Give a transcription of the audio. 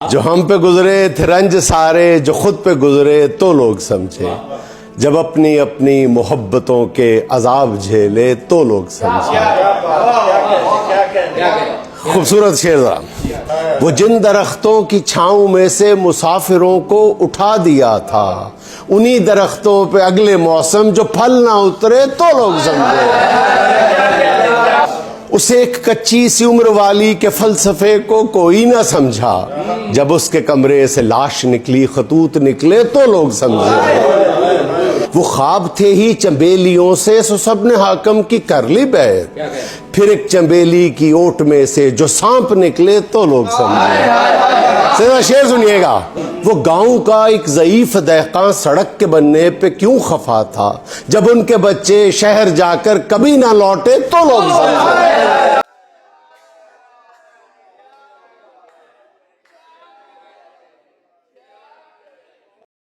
जो हम पे गुजरे थे रंज सारे, जो खुद पे गुजरे तो लोग समझे, जब अपनी अपनी मोहब्बतों के अजाब झेले तो लोग समझे। खूबसूरत शेर जरा। वो जिन दरख्तों की छाँव में से मुसाफिरों को उठा दिया था, उन्हीं दरख्तों पे अगले मौसम जो फल ना उतरे तो लोग समझे। उसे एक कच्ची सी उम्र वाली के फलसफे को कोई ना समझा, जब उसके कमरे से लाश निकली खतूत निकले तो लोग समझे। वो ख्वाब थे ही चंबेलियों से, सो सबने हाकम की कर ली बैत, फिर एक चंबेली की ओट में से जो सांप निकले तो लोग समझे। सीधा शेर सुनिएगा। वो गांव का एक ज़ईफ दहकान सड़क के बनने पे क्यों खफा था, जब उनके बच्चे शहर जाकर कभी ना लौटे तो लोग समझे।